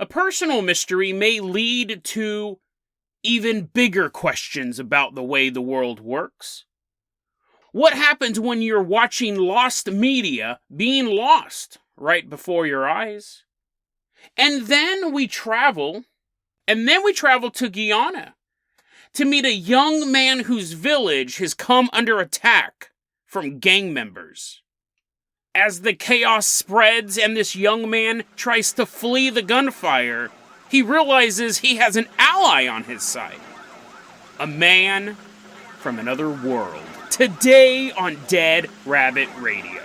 A personal mystery may lead to even bigger questions about the way the world works. What happens when you're watching lost media being lost right before your eyes? And then we travel to Guyana to meet a young man whose village has come under attack from gang members. As the chaos spreads and this young man tries to flee the gunfire, he realizes he has an ally on his side. A man from another world. Today on Dead Rabbit Radio.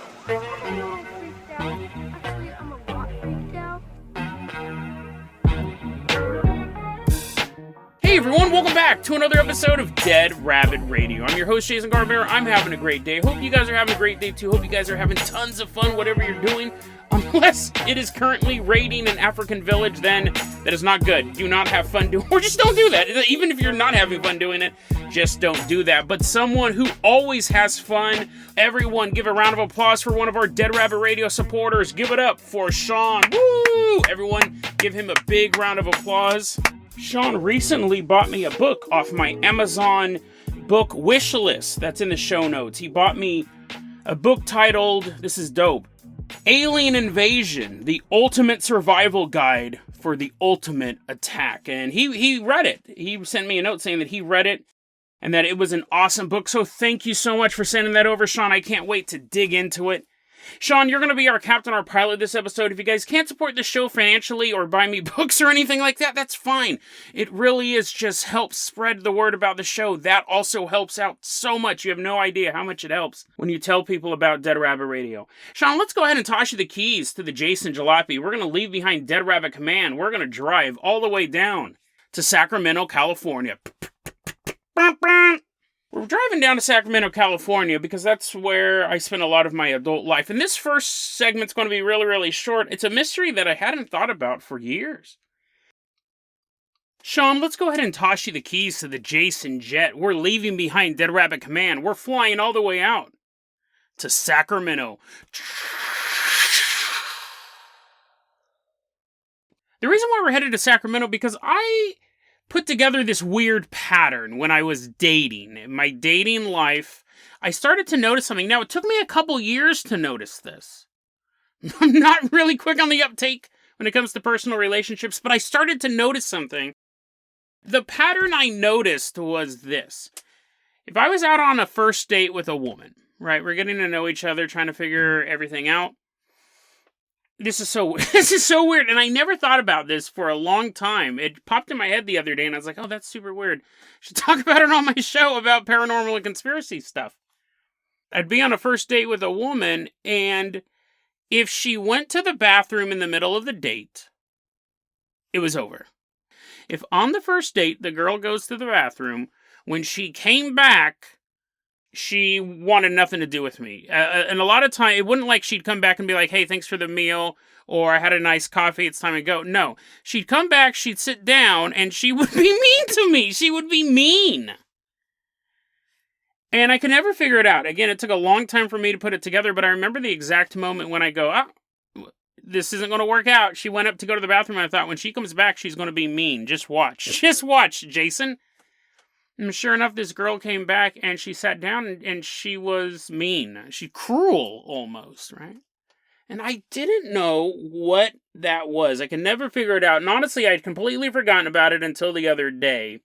Hey everyone, welcome back to another episode of Dead Rabbit Radio. I'm your host, Jason Garbera. I'm having a great day. Hope you guys are having a great day too. Hope you guys are having tons of fun, whatever you're doing. Unless it is currently raiding an African village, then that is not good. Do not have fun doing, or just don't do that. Even if you're not having fun doing it, just don't do that. But someone who always has fun, everyone give a round of applause for one of our Dead Rabbit Radio supporters. Give it up for Sean. Woo! Everyone give him a big round of applause. Sean recently bought me a book off my Amazon book wish list. That's in the show notes. He bought me a book titled, this is dope, Alien Invasion, the Ultimate Survival Guide for the Ultimate Attack. And he read it. He sent me a note saying that he read it and that it was an awesome book. So thank you so much for sending that over, Sean. I can't wait to dig into it. Sean, you're going to be our captain, our pilot this episode. If you guys can't support the show financially or buy me books or anything like that, that's fine. It really is just helps spread the word about the show. That also helps out so much. You have no idea how much it helps when you tell people about Dead Rabbit Radio. Sean, let's go ahead and toss you the keys to the Jason Jalopy. We're going to leave behind Dead Rabbit Command. We're going to drive all the way down to Sacramento, California. We're driving down to Sacramento, California, because that's where I spent a lot of my adult life. And this first segment's going to be really, really short. It's a mystery that I hadn't thought about for years. Sean, let's go ahead and toss you the keys to the Jason Jet. We're leaving behind Dead Rabbit Command. We're flying all the way out to Sacramento. The reason why we're headed to Sacramento, because I put together this weird pattern when I was dating. In my dating life, I started to notice something. Now, it took me a couple years to notice this. I'm not really quick on the uptake when it comes to personal relationships, but I started to notice something. The pattern I noticed was this. If I was out on a first date with a woman, right, we're getting to know each other, trying to figure everything out. This is so weird, and I never thought about this for a long time. It popped in my head the other day, and I was like, oh, that's super weird. I should talk about it on my show about paranormal and conspiracy stuff. I'd be on a first date with a woman, and if she went to the bathroom in the middle of the date, it was over. If on the first date, the girl goes to the bathroom, when she came back, she wanted nothing to do with me. And a lot of time, it wouldn't like she'd come back and be like, hey, thanks for the meal, or I had a nice coffee, it's time to go. No. She'd come back, she'd sit down, and she would be mean to me. She would be mean. And I could never figure it out. Again, it took a long time for me to put it together, but I remember the exact moment when I go, this isn't going to work out. She went up to go to the bathroom, and I thought, when she comes back, she's going to be mean. Just watch. Just watch, Jason. And sure enough, this girl came back and she sat down and she was mean. She cruel almost, right? And I didn't know what that was. I could never figure it out. And honestly, I'd completely forgotten about it until the other day.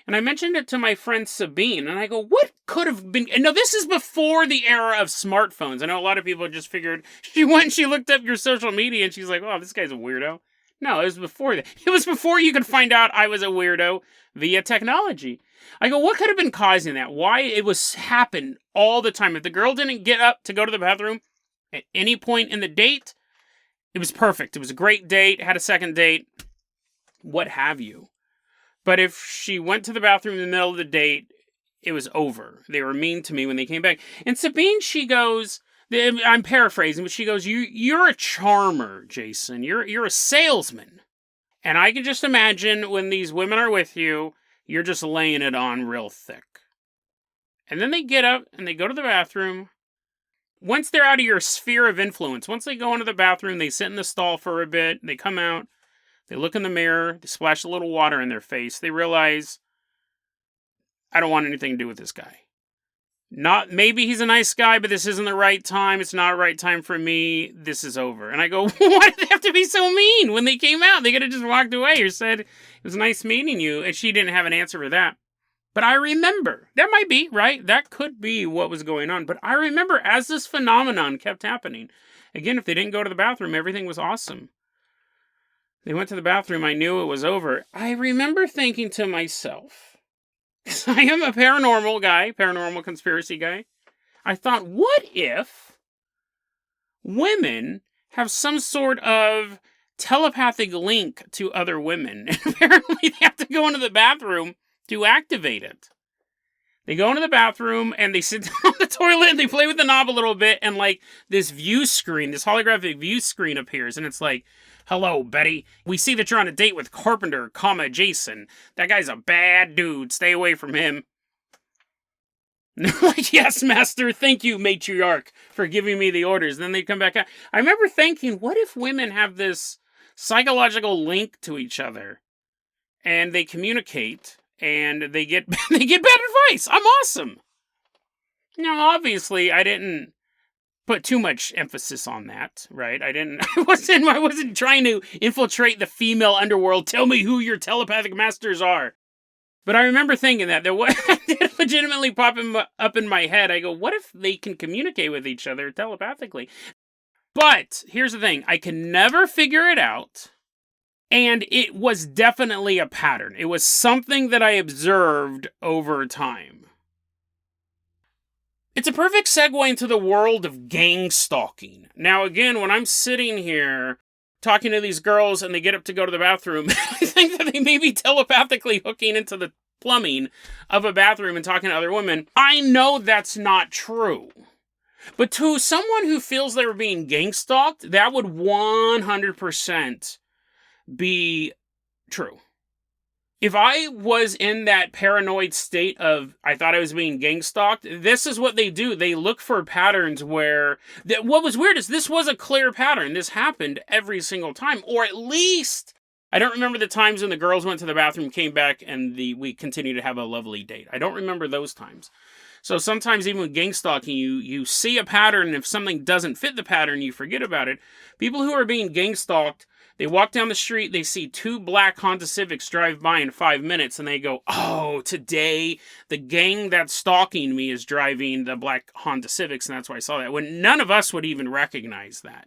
And I mentioned it to my friend Sabine. And I go, what could have been... And no, this is before the era of smartphones. I know a lot of people just figured... She went and she looked up your social media and she's like, oh, this guy's a weirdo. No, it was before that. It was before you could find out I was a weirdo via technology. I go, what could have been causing that? Why it was happen all the time? If the girl didn't get up to go to the bathroom at any point in the date, it was perfect. It was a great date, had a second date, what have you. But if she went to the bathroom in the middle of the date, it was over. They were mean to me when they came back. And Sabine, she goes... I'm paraphrasing, but she goes, you're a charmer, Jason. You're a salesman. And I can just imagine when these women are with you, you're just laying it on real thick. And then they get up and they go to the bathroom. Once they're out of your sphere of influence, once they go into the bathroom, they sit in the stall for a bit, they come out, They look in the mirror, they splash a little water in their face. They realize, I don't want anything to do with this guy. Maybe he's a nice guy, but this isn't the right time. It's not the right time for me. This is over. And I go, why did they have to be so mean when they came out? They could have just walked away or said, it was nice meeting you. And she didn't have an answer for that. But I remember, that might be, right? That could be what was going on. But I remember as this phenomenon kept happening, again, if they didn't go to the bathroom, everything was awesome. They went to the bathroom, I knew it was over. I remember thinking to myself, because I am a paranormal guy, paranormal conspiracy guy. I thought, what if women have some sort of telepathic link to other women? And apparently they have to go into the bathroom to activate it. They go into the bathroom and they sit down on the toilet and they play with the knob a little bit, and like this view screen, this holographic view screen appears, and it's like, hello, Betty. We see that you're on a date with Carpenter, Jason. That guy's a bad dude. Stay away from him. And they're like, yes, master. Thank you, matriarch, for giving me the orders. And then they come back out. I remember thinking, what if women have this psychological link to each other? And they communicate, and they get bad advice. I'm awesome. Now, obviously, I didn't put too much emphasis on that, right? I wasn't trying to infiltrate the female underworld. Tell me who your telepathic masters are. But I remember thinking that did legitimately pop up in my head. I go, what if they can communicate with each other telepathically? But here's the thing. I can never figure it out. And it was definitely a pattern. It was something that I observed over time. It's a perfect segue into the world of gangstalking. Now, again, when I'm sitting here talking to these girls and they get up to go to the bathroom, I think that they may be telepathically hooking into the plumbing of a bathroom and talking to other women. I know that's not true. But to someone who feels they were being gangstalked, that would 100% be true. If I was in that paranoid state of, I thought I was being gangstalked, this is what they do. They look for patterns where, what was weird is this was a clear pattern. This happened every single time. Or at least, I don't remember the times when the girls went to the bathroom, came back, and we continued to have a lovely date. I don't remember those times. So sometimes even with gangstalking, you see a pattern, and if something doesn't fit the pattern, you forget about it. People who are being gangstalked, they walk down the street, they see 2 black Honda Civics drive by in 5 minutes, and they go, oh, today the gang that's stalking me is driving the black Honda Civics, and that's why I saw that. When none of us would even recognize that,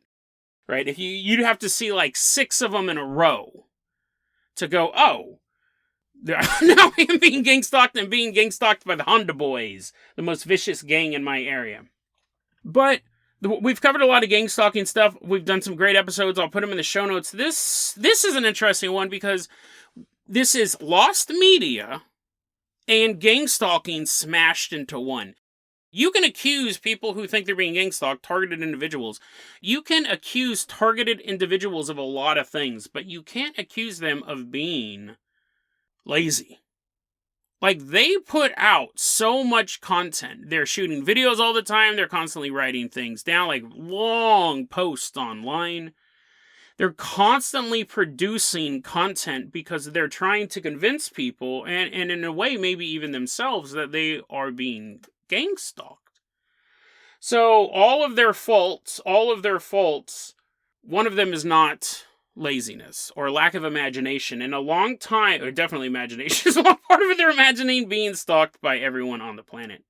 right? If you'd have to see like 6 of them in a row to go, oh, now I am being gangstalked and being gangstalked by the Honda Boys, the most vicious gang in my area. But we've covered a lot of gangstalking stuff. We've done some great episodes. I'll put them in the show notes. This is an interesting one because this is lost media and gangstalking smashed into one. You can accuse people who think they're being gangstalked, targeted individuals. You can accuse targeted individuals of a lot of things, but you can't accuse them of being lazy. Like, they put out so much content. They're shooting videos all the time. They're constantly writing things down, like long posts online. They're constantly producing content because they're trying to convince people, and in a way, maybe even themselves, that they are being gangstalked. So all of their faults, one of them is not laziness or lack of imagination. In a long time, or definitely imagination is a long part of it, they're imagining being stalked by everyone on the planet.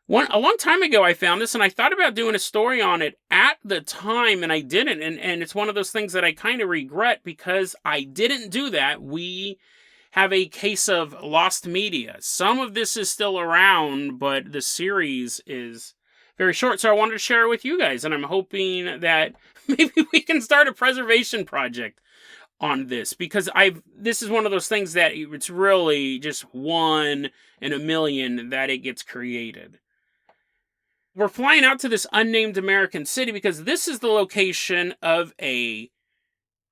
A long time ago I found this, and I thought about doing a story on it at the time, and I didn't, and it's one of those things that I kind of regret because I didn't do that. We have a case of lost media. Some of this is still around, but the series is very short, so I wanted to share it with you guys, and I'm hoping that maybe we can start a preservation project on this, because this is one of those things that it's really just 1 in a million that it gets created. We're flying out to this unnamed American city because this is the location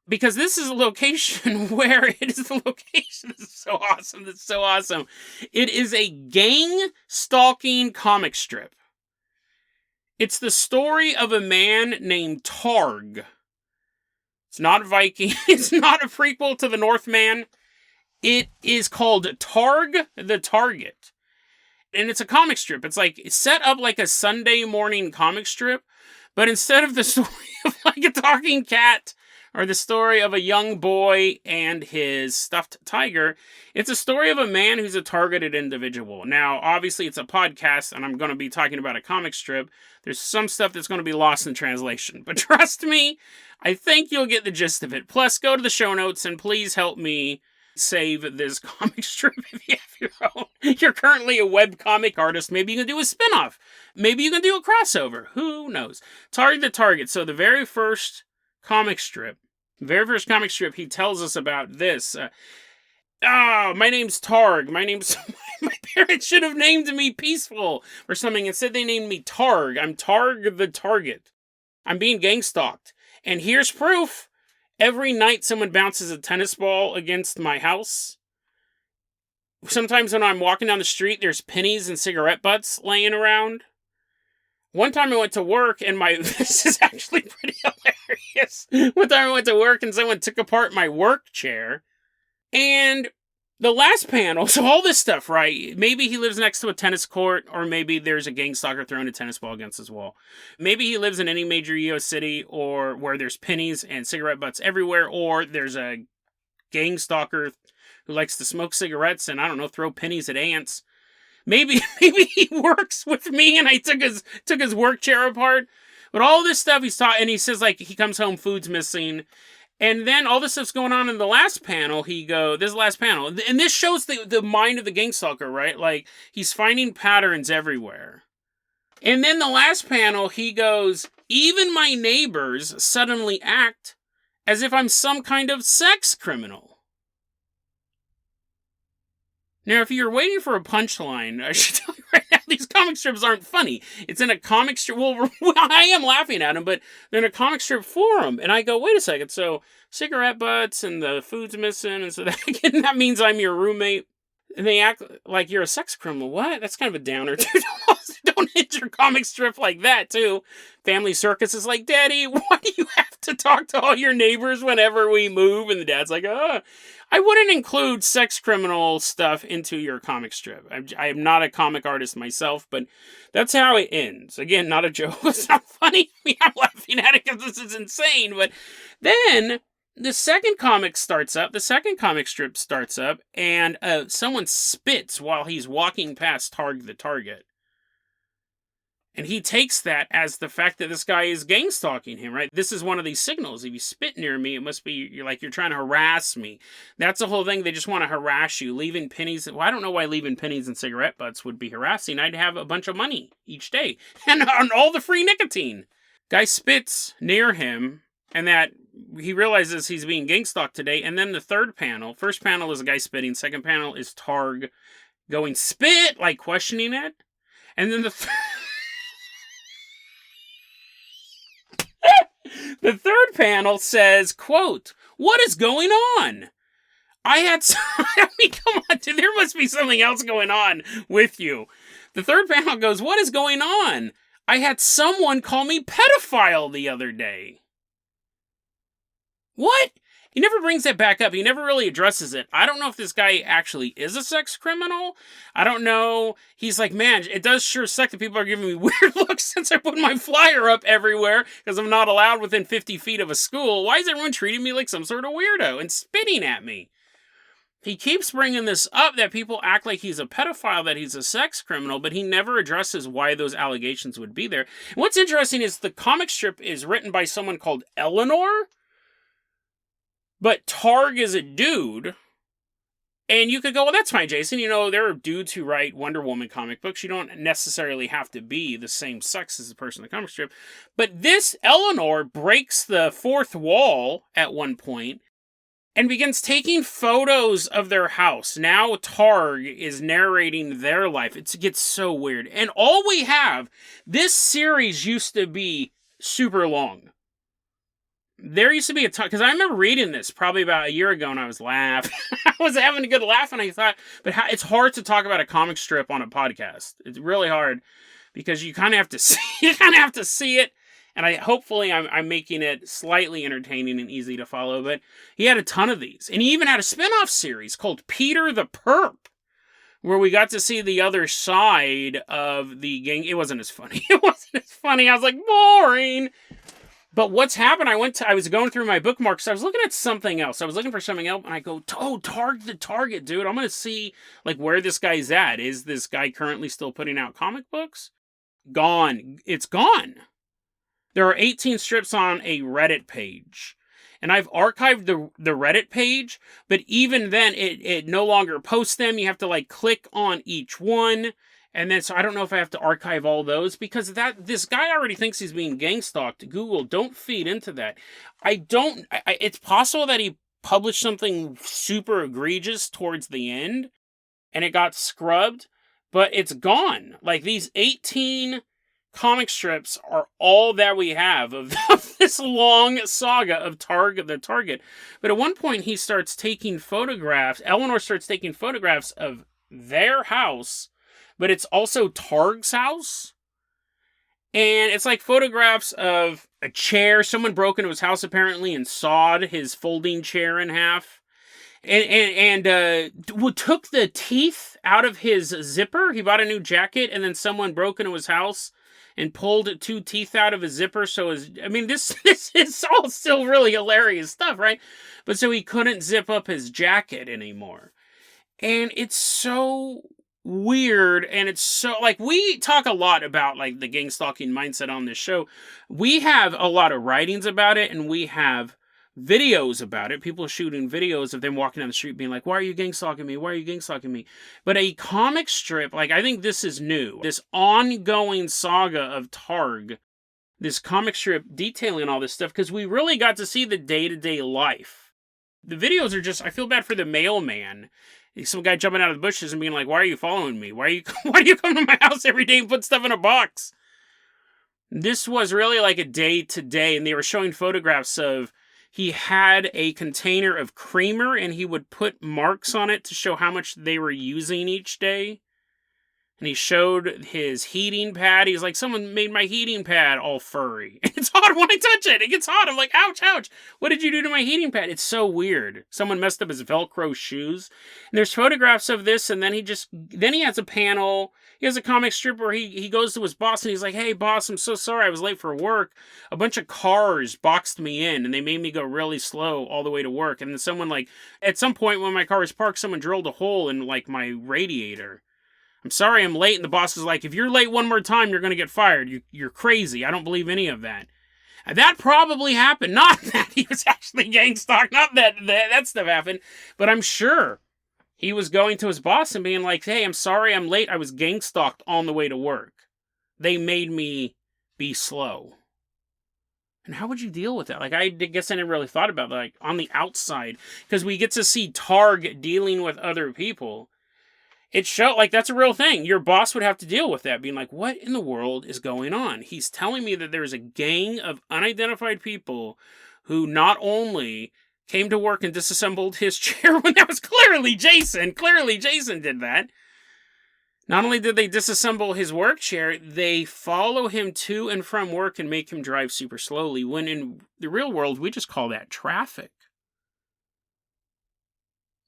because this is a location where it is the location. This is so awesome. This is so awesome. It is a gang-stalking comic strip. It's the story of a man named Targ. It's not Viking. It's not a prequel to the Northman. It is called Targ the Target. And it's a comic strip. It's like set up like a Sunday morning comic strip, but instead of the story of like a talking cat or the story of a young boy and his stuffed tiger, it's a story of a man who's a targeted individual. Now, obviously, it's a podcast, and I'm going to be talking about a comic strip. There's some stuff that's going to be lost in translation, but trust me, I think you'll get the gist of it. Plus, go to the show notes and please help me save this comic strip if you have your own. You're currently a webcomic artist. Maybe you can do a spinoff. Maybe you can do a crossover. Who knows? Targ the Target. So the very first comic strip, he tells us about this. My name's Targ. My parents should have named me Peaceful or something. Instead, they named me Targ. I'm Targ the Target. I'm being gangstalked. And here's proof. Every night someone bounces a tennis ball against my house. Sometimes when I'm walking down the street, there's pennies and cigarette butts laying around. One time I went to work and this is actually pretty hilarious. One time I went to work and someone took apart my work chair. And the last panel, so all this stuff, right? Maybe he lives next to a tennis court, or maybe there's a gangstalker throwing a tennis ball against his wall. Maybe he lives in any major US city, or where there's pennies and cigarette butts everywhere, or there's a gangstalker who likes to smoke cigarettes and, I don't know, throw pennies at ants. Maybe he works with me and I took his work chair apart. But all this stuff he's taught, and he says, like, he comes home, food's missing. And then all this stuff's going on in the last panel. This is the last panel. And this shows the mind of the gangstalker, right? Like, he's finding patterns everywhere. And then the last panel, he goes, even my neighbors suddenly act as if I'm some kind of sex criminal. Now, if you're waiting for a punchline, I should tell you right now, these comic strips aren't funny. It's in a comic strip. Well, I am laughing at them, but they're in a comic strip forum. And I go, wait a second. So cigarette butts and the food's missing. And so that means I'm your roommate. And they act like you're a sex criminal. What? That's kind of a downer, too. Don't hit your comic strip like that, too. Family Circus is like, Daddy, why do you have to talk to all your neighbors whenever we move? And the dad's like, I wouldn't include sex criminal stuff into your comic strip. I am not a comic artist myself, but that's how it ends. Again, not a joke. It's not funny. I'm laughing at it because this is insane. But then the second comic strip starts up, and someone spits while he's walking past Targ the Target. And he takes that as the fact that this guy is gangstalking him, right? This is one of these signals. If you spit near me, it must be you're trying to harass me. That's the whole thing. They just want to harass you. Leaving pennies. Well, I don't know why leaving pennies and cigarette butts would be harassing. I'd have a bunch of money each day and on all the free nicotine. Guy spits near him, and that he realizes he's being gangstalked today. And then the third panel, first panel is a guy spitting. Second panel is Targ going spit, like questioning it. And then the third panel says, quote, what is going on? Come on, dude, there must be something else going on with you. The third panel goes, what is going on? I had someone call me pedophile the other day. What? He never brings that back up. He never really addresses it. I don't know if this guy actually is a sex criminal. I don't know. He's like, man, it does sure suck that people are giving me weird looks since I put my flyer up everywhere because I'm not allowed within 50 feet of a school. Why is everyone treating me like some sort of weirdo and spitting at me? He keeps bringing this up that people act like he's a pedophile, that he's a sex criminal, but he never addresses why those allegations would be there. And what's interesting is the comic strip is written by someone called Eleanor. But Targ is a dude, and you could go, well, that's fine, Jason. You know, there are dudes who write Wonder Woman comic books. You don't necessarily have to be the same sex as the person in the comic strip. But this Eleanor breaks the fourth wall at one point and begins taking photos of their house. Now Targ is narrating their life. It gets so weird. And all we have, this series used to be super long. There used to be a ton, because I remember reading this probably about a year ago and I was laughing. I was having a good laugh and I thought, it's hard to talk about a comic strip on a podcast. It's really hard because you kind of have to see it And hopefully I'm making it slightly entertaining and easy to follow, but he had a ton of these. And he even had a spin-off series called Peter the Perp, where we got to see the other side of the gang. It wasn't as funny. It wasn't as funny. I was like, boring. But what's happened, I was going through my bookmarks. I was looking at something else. I was looking for something else, and I go, oh, Targ the Target, dude. I'm going to see like where this guy's at. Is this guy currently still putting out comic books? Gone. It's gone. There are 18 strips on a Reddit page. And I've archived the Reddit page, but even then, it no longer posts them. You have to like click on each one. And then, so I don't know if I have to archive all those, because this guy already thinks he's being gang-stalked. Google, don't feed into that. It's possible that he published something super egregious towards the end, and it got scrubbed, but it's gone. Like, these 18 comic strips are all that we have of this long saga of Targ the Target. But at one point, he starts taking photographs. Eleanor starts taking photographs of their house, but it's also Targ's house. And it's like photographs of a chair. Someone broke into his house apparently and sawed his folding chair in half. And took the teeth out of his zipper. He bought a new jacket, and then someone broke into his house and pulled 2 teeth out of his zipper. So this is all still really hilarious stuff, right? But so he couldn't zip up his jacket anymore. And it's so weird, and it's so, like, we talk a lot about, like, the gang stalking mindset on this show. We have a lot of writings about it, and we have videos about it. People shooting videos of them walking down the street being like, why are you gang stalking me? Why are you gang stalking me? But a comic strip, like, I think this is new. This ongoing saga of Targ, this comic strip detailing all this stuff, because we really got to see the day-to-day life. The videos are just, I feel bad for the mailman. Some guy jumping out of the bushes and being like, why are you following me? Why do you come to my house every day and put stuff in a box? This was really like a day-to-day, and they were showing photographs of, he had a container of creamer, and he would put marks on it to show how much they were using each day. And he showed his heating pad. He's like, someone made my heating pad all furry. It's hot when I touch it. It gets hot. I'm like, ouch, ouch. What did you do to my heating pad? It's so weird. Someone messed up his Velcro shoes. And there's photographs of this, and then he has a panel. He has a comic strip where he goes to his boss, and he's like, hey, boss, I'm so sorry. I was late for work. A bunch of cars boxed me in, and they made me go really slow all the way to work. And then someone, like, at some point when my car was parked, someone drilled a hole in, like, my radiator. I'm sorry I'm late, and the boss is like, if you're late one more time, you're going to get fired. You're crazy. I don't believe any of that. And that probably happened. Not that he was actually gang-stalked. Not that stuff happened. But I'm sure he was going to his boss and being like, hey, I'm sorry I'm late. I was gang-stalked on the way to work. They made me be slow. And how would you deal with that? Like, I guess I never really thought about that, like, on the outside. Because we get to see Targ dealing with other people. It showed, like, that's a real thing. Your boss would have to deal with that, being like, what in the world is going on? He's telling me that there's a gang of unidentified people who not only came to work and disassembled his chair when that was clearly Jason. Clearly Jason did that. Not only did they disassemble his work chair, they follow him to and from work and make him drive super slowly, when in the real world, we just call that traffic.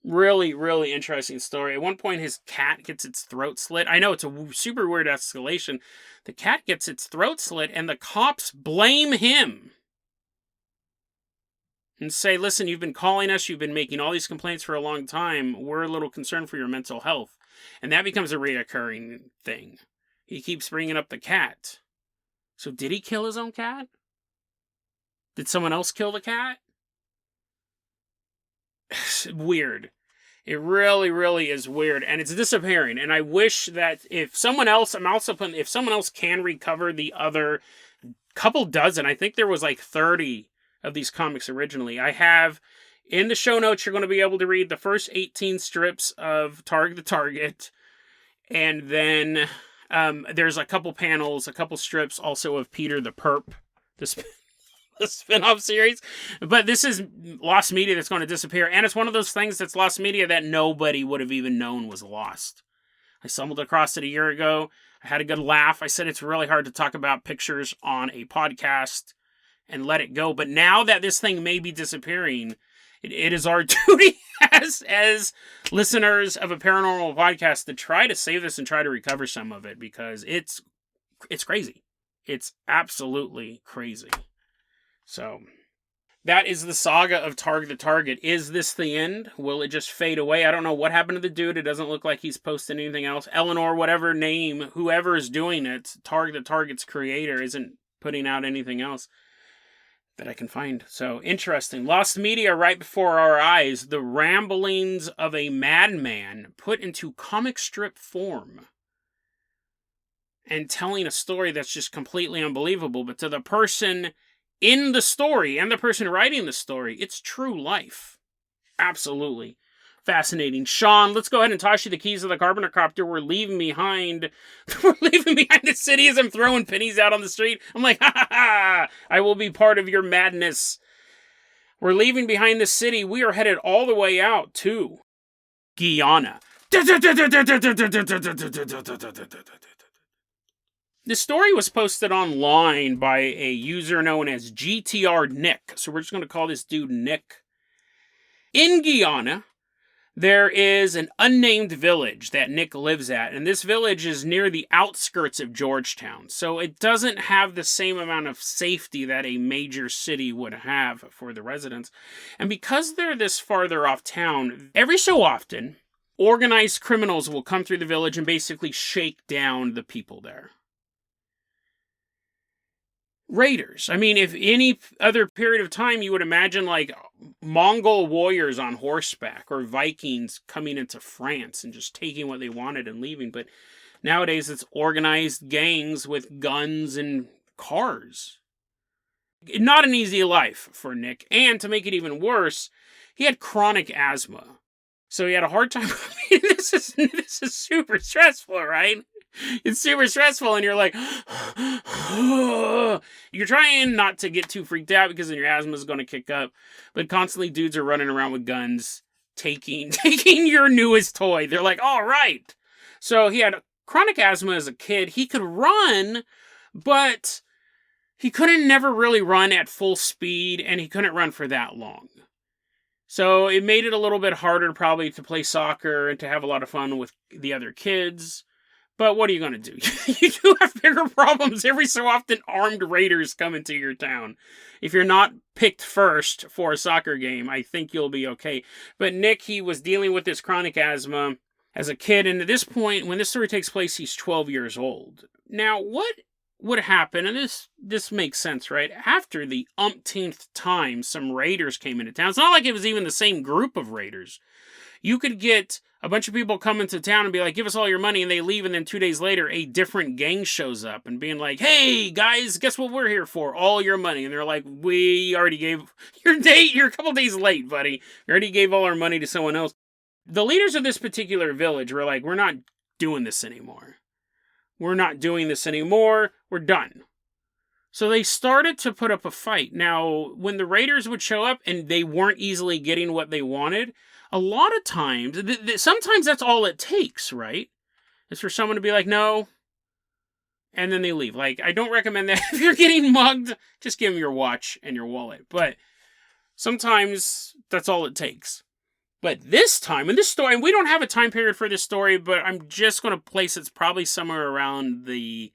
Really, really interesting story. At one point, his cat gets its throat slit. I know, it's a super weird escalation. The cat gets its throat slit, and the cops blame him. And say, listen, you've been calling us, you've been making all these complaints for a long time, we're a little concerned for your mental health. And that becomes a reoccurring thing. He keeps bringing up the cat. So did he kill his own cat? Did someone else kill the cat? Weird. It really, really is weird, and it's disappearing. And I wish that if someone else can recover the other couple dozen, I think there was like 30 of these comics originally. I have in the show notes, you're going to be able to read the first 18 strips of Targ the Target, and then there's a couple panels, a couple strips also of Peter the Perp, the spin-off series. But this is lost media that's going to disappear, and it's one of those things that's lost media that nobody would have even known was lost. I stumbled across it a year ago. I had a good laugh. I said it's really hard to talk about pictures on a podcast and let it go. But now that this thing may be disappearing, it is our duty as listeners of a paranormal podcast to try to save this and try to recover some of it, because it's crazy. It's absolutely crazy. So that is the saga of Targ the Target. Is this the end? Will it just fade away? I don't know what happened to the dude. It doesn't look like he's posting anything else. Eleanor, whatever name, whoever is doing it, Targ the Target's creator, isn't putting out anything else that I can find. So, interesting. Lost media right before our eyes. The ramblings of a madman put into comic strip form. And telling a story that's just completely unbelievable. But to the person in the story and the person writing the story, it's true life. Absolutely fascinating. Sean, let's go ahead and toss you the keys of the Carpenter Copter. We're leaving behind the city as I'm throwing pennies out on the street. I'm like, ha ha ha, I will be part of your madness. We're leaving behind the city. We are headed all the way out to Guyana. The story was posted online by a user known as GTR Nick. So we're just going to call this dude Nick. In Guyana, there is an unnamed village that Nick lives at. And this village is near the outskirts of Georgetown. So it doesn't have the same amount of safety that a major city would have for the residents. And because they're this farther off town, every so often, organized criminals will come through the village and basically shake down the people there. Raiders. I mean, if any other period of time, you would imagine like Mongol warriors on horseback or Vikings coming into France and just taking what they wanted and leaving. But nowadays it's organized gangs with guns and cars. Not an easy life for Nick. And to make it even worse, he had chronic asthma. So he had a hard time. I mean, this is super stressful, right? It's super stressful, and you're like, you're trying not to get too freaked out because then your asthma is going to kick up. But constantly dudes are running around with guns, taking your newest toy. They're like, all right. So he had chronic asthma as a kid. He could run, but he couldn't never really run at full speed, and he couldn't run for that long. So it made it a little bit harder probably to play soccer and to have a lot of fun with the other kids. But what are you going to do? You do have bigger problems. Every so often, armed raiders come into your town. If you're not picked first for a soccer game, I think you'll be okay. But Nick, he was dealing with this chronic asthma as a kid. And at this point, when this story takes place, he's 12 years old. Now, what would happen, and this makes sense, right? After the umpteenth time some raiders came into town, it's not like it was even the same group of raiders. You could get a bunch of people come into town and be like, give us all your money, and they leave, and then 2 days later, a different gang shows up and being like, hey, guys, guess what we're here for? All your money. And they're like, we already gave you're a couple days late, buddy. We already gave all our money to someone else. The leaders of this particular village were like, we're not doing this anymore. We're not doing this anymore. We're done. So they started to put up a fight. Now, when the raiders would show up and they weren't easily getting what they wanted, a lot of times, sometimes that's all it takes, right? Is for someone to be like, no, and then they leave. Like, I don't recommend that. If you're getting mugged, just give them your watch and your wallet. But sometimes that's all it takes. But this time, in this story, and we don't have a time period for this story, but I'm just going to place it's probably somewhere around the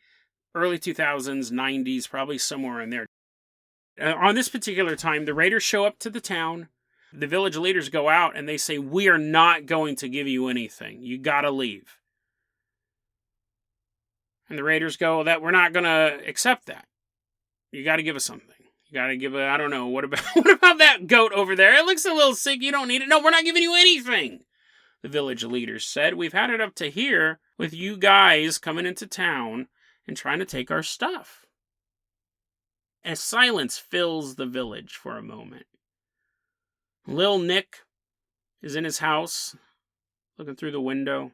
early 2000s, 90s, probably somewhere in there. On this particular time, the raiders show up to the town. The village leaders go out and they say, we are not going to give you anything. You gotta leave. And the raiders go, that we're not gonna accept that. You gotta give us something. You gotta give I don't know, what about that goat over there? It looks a little sick, you don't need it. No, we're not giving you anything. The village leaders said, we've had it up to here with you guys coming into town and trying to take our stuff. And silence fills the village for a moment. Lil Nick is in his house, looking through the window.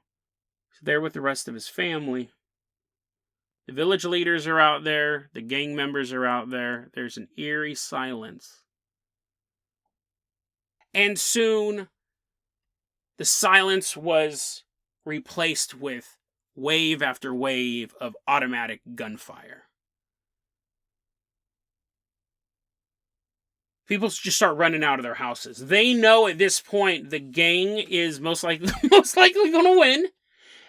He's there with the rest of his family. The village leaders are out there. The gang members are out there. There's an eerie silence. And soon, the silence was replaced with wave after wave of automatic gunfire. People just start running out of their houses. They know at this point the gang is most likely going to win.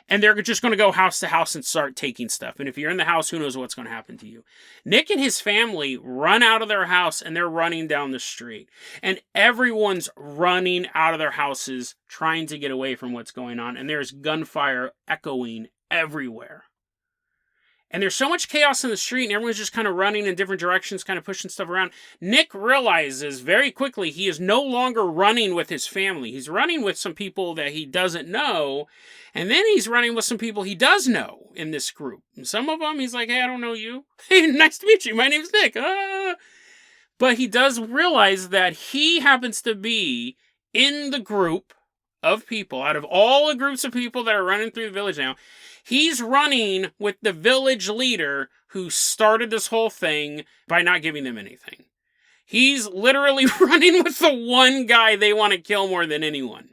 And they're just going to go house to house and start taking stuff. And if you're in the house, who knows what's going to happen to you. Nick and his family run out of their house and they're running down the street. And everyone's running out of their houses trying to get away from what's going on. And there's gunfire echoing everywhere. And there's so much chaos in the street and everyone's just kind of running in different directions, kind of pushing stuff around. Nick realizes very quickly he is no longer running with his family. He's running with some people that he doesn't know. And then he's running with some people he does know in this group. And some of them, he's like, hey, I don't know you. Hey, nice to meet you. My name's Nick. But he does realize that he happens to be in the group of people, out of all the groups of people that are running through the village now, he's running with the village leader who started this whole thing by not giving them anything. He's literally running with the one guy they want to kill more than anyone.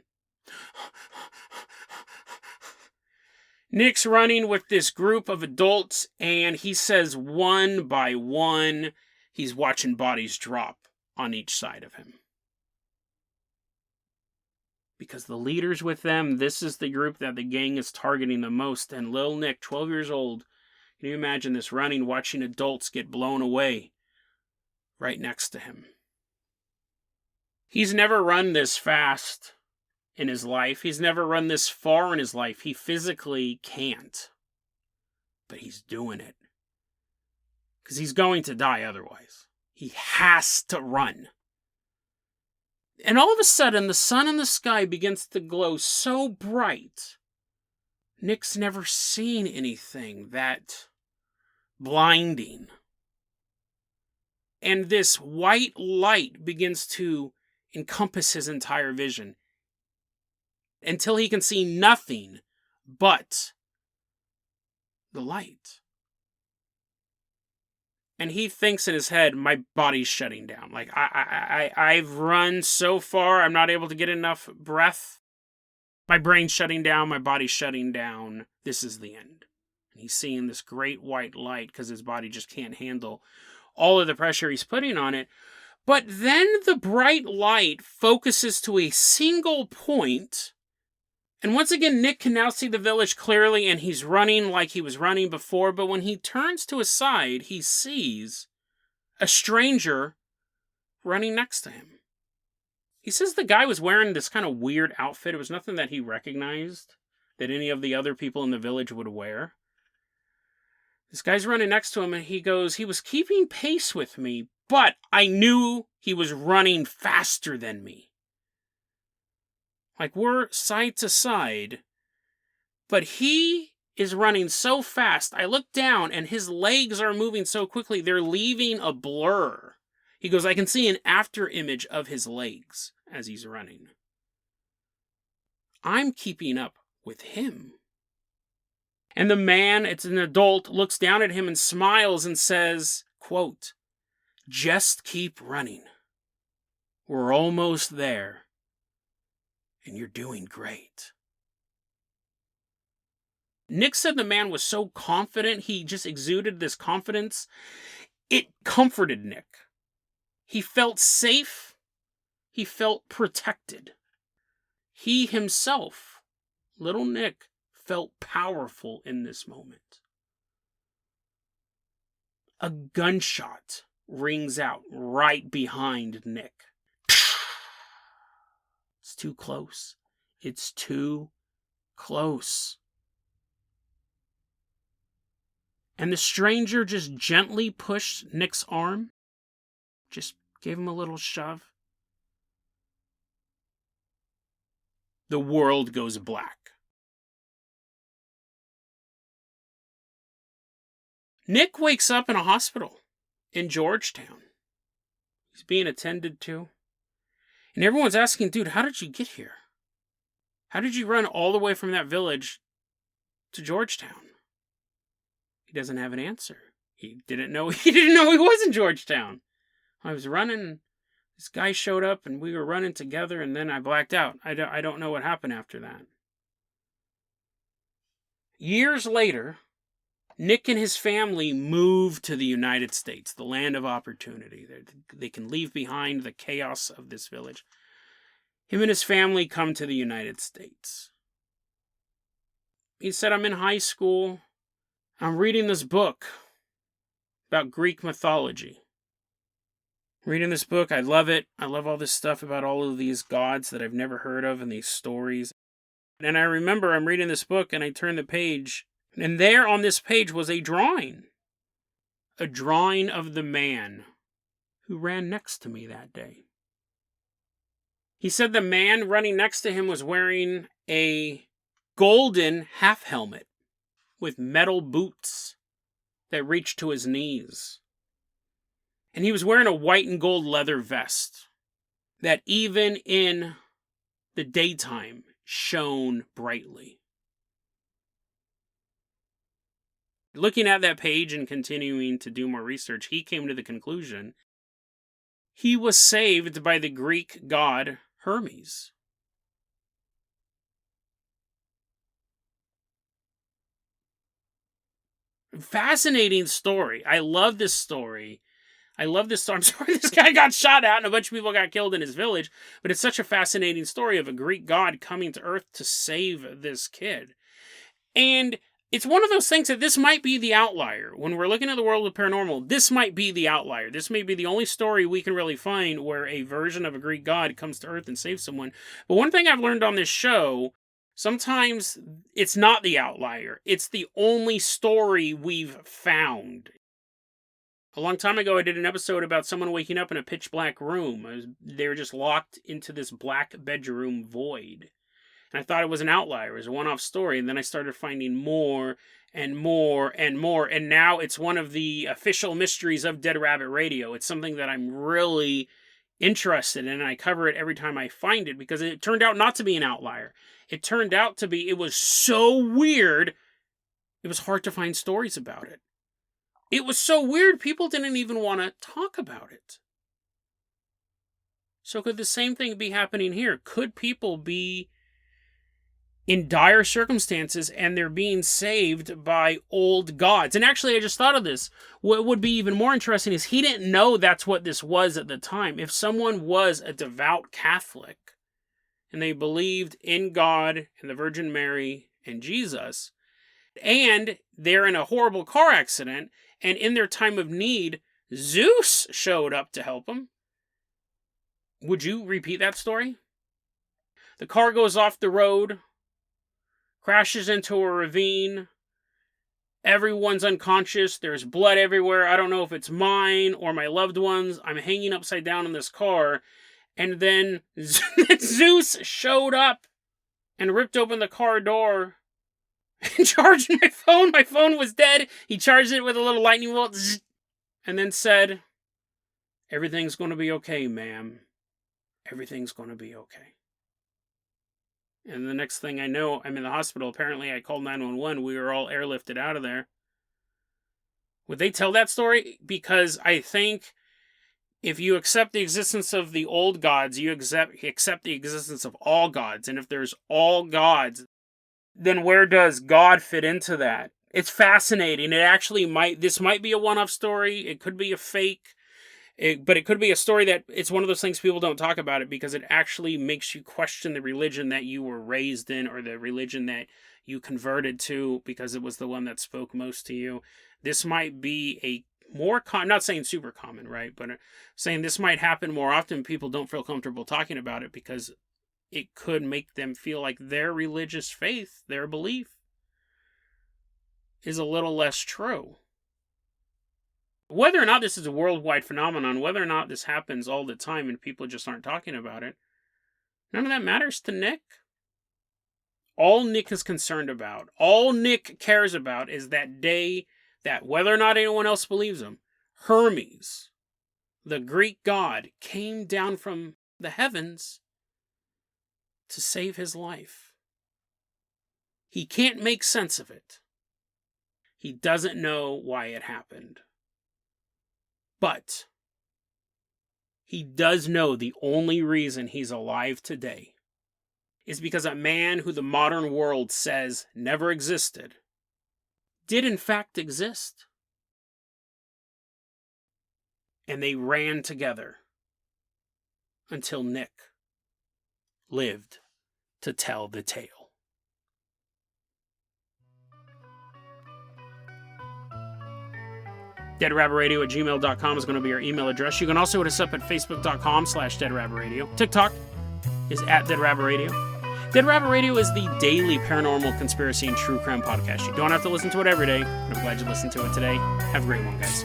Nick's running with this group of adults, and he says one by one, he's watching bodies drop on each side of him. Because the leader's with them, this is the group that the gang is targeting the most. And little Nick, 12 years old, can you imagine this, running, watching adults get blown away right next to him? He's never run this fast in his life. He's never run this far in his life. He physically can't. But he's doing it. Because he's going to die otherwise. He has to run. And all of a sudden, the sun in the sky begins to glow so bright. Nick's never seen anything that blinding. And this white light begins to encompass his entire vision. Until he can see nothing but the light. And he thinks in his head, my body's shutting down. Like, I've run so far, I'm not able to get enough breath. My brain's shutting down, my body's shutting down. This is the end. And he's seeing this great white light because his body just can't handle all of the pressure he's putting on it. But then the bright light focuses to a single point. And once again, Nick can now see the village clearly, and he's running like he was running before. But when he turns to his side, he sees a stranger running next to him. He says the guy was wearing this kind of weird outfit. It was nothing that he recognized that any of the other people in the village would wear. This guy's running next to him, and he goes, he was keeping pace with me, but I knew he was running faster than me. Like, we're side to side, but he is running so fast. I look down, and his legs are moving so quickly, they're leaving a blur. He goes, I can see an after image of his legs as he's running. I'm keeping up with him. And the man, it's an adult, looks down at him and smiles and says, quote, just keep running. We're almost there. And you're doing great. Nick said the man was so confident, he just exuded this confidence. It comforted Nick. He felt safe. He felt protected. He himself, little Nick, felt powerful in this moment. A gunshot rings out right behind Nick. It's too close. It's too close. And the stranger just gently pushed Nick's arm. Just gave him a little shove. The world goes black. Nick wakes up in a hospital in Georgetown. He's being attended to. And everyone's asking, dude, how did you get here? How did you run all the way from that village to Georgetown? He doesn't have an answer. He didn't know he was in Georgetown. I was running, this guy showed up and we were running together and then I blacked out. I don't know what happened after that. Years later, Nick and his family move to the United States, the land of opportunity. They can leave behind the chaos of this village. Him and his family come to the United States. He said, I'm in high school. I'm reading this book about Greek mythology. Reading this book, I love it. I love all this stuff about all of these gods that I've never heard of and these stories. And I remember I'm reading this book and I turn the page, and there on this page was a drawing. A drawing of the man who ran next to me that day. He said the man running next to him was wearing a golden half helmet with metal boots that reached to his knees. And he was wearing a white and gold leather vest that even in the daytime shone brightly. Looking at that page and continuing to do more research, he came to the conclusion he was saved by the Greek god Hermes. Fascinating story. I love this story. I'm sorry this guy got shot at and a bunch of people got killed in his village, but it's such a fascinating story of a Greek god coming to Earth to save this kid. And it's one of those things that this might be the outlier. When we're looking at the world of paranormal, this might be the outlier. This may be the only story we can really find where a version of a Greek god comes to Earth and saves someone. But one thing I've learned on this show, sometimes it's not the outlier. It's the only story we've found. A long time ago, I did an episode about someone waking up in a pitch black room. They were just locked into this black bedroom void. And I thought it was an outlier. It was a one-off story. And then I started finding more and more and more. And now it's one of the official mysteries of Dead Rabbit Radio. It's something that I'm really interested in. And I cover it every time I find it because it turned out not to be an outlier. It turned out to be, it was so weird, it was hard to find stories about it. It was so weird, people didn't even want to talk about it. So could the same thing be happening here? Could people be in dire circumstances and they're being saved by old gods? And actually, I just thought of this. What would be even more interesting is he didn't know that's what this was at the time. If someone was a devout Catholic and they believed in God and the Virgin Mary and Jesus, and they're in a horrible car accident, and in their time of need, Zeus showed up to help them, would you repeat that story? The car goes off the road, crashes into a ravine, everyone's unconscious, there's blood everywhere, I don't know if it's mine or my loved ones, I'm hanging upside down in this car, and then Zeus showed up and ripped open the car door and charged my phone. My phone was dead. He charged it with a little lightning bolt and then said, everything's going to be okay, ma'am. Everything's going to be okay. And the next thing I know, I'm in the hospital. Apparently, I called 911. We were all airlifted out of there. Would they tell that story? Because I think if you accept the existence of the old gods, you accept the existence of all gods. And if there's all gods, then where does God fit into that? It's fascinating. This might be a one-off story. It could be a fake. But it could be a story that it's one of those things people don't talk about it because it actually makes you question the religion that you were raised in or the religion that you converted to because it was the one that spoke most to you. This might be a more I'm not saying super common, right? But saying this might happen more often. People don't feel comfortable talking about it because it could make them feel like their religious faith, their belief, is a little less true. Whether or not this is a worldwide phenomenon, whether or not this happens all the time and people just aren't talking about it, none of that matters to Nick. All Nick is concerned about, all Nick cares about is that day that whether or not anyone else believes him, Hermes, the Greek god, came down from the heavens to save his life. He can't make sense of it. He doesn't know why it happened. But he does know the only reason he's alive today is because a man who the modern world says never existed did in fact exist. And they ran together until Nick lived to tell the tale. deadrabbitradio@gmail.com is going to be our email address. You can also hit us up at facebook.com/deadrabbitradio. TikTok is @deadrabbitradio. Dead Rabbit Radio is the daily paranormal conspiracy and true crime podcast. You don't have to listen to it every day, but I'm glad you listened to it today. Have a great one, guys.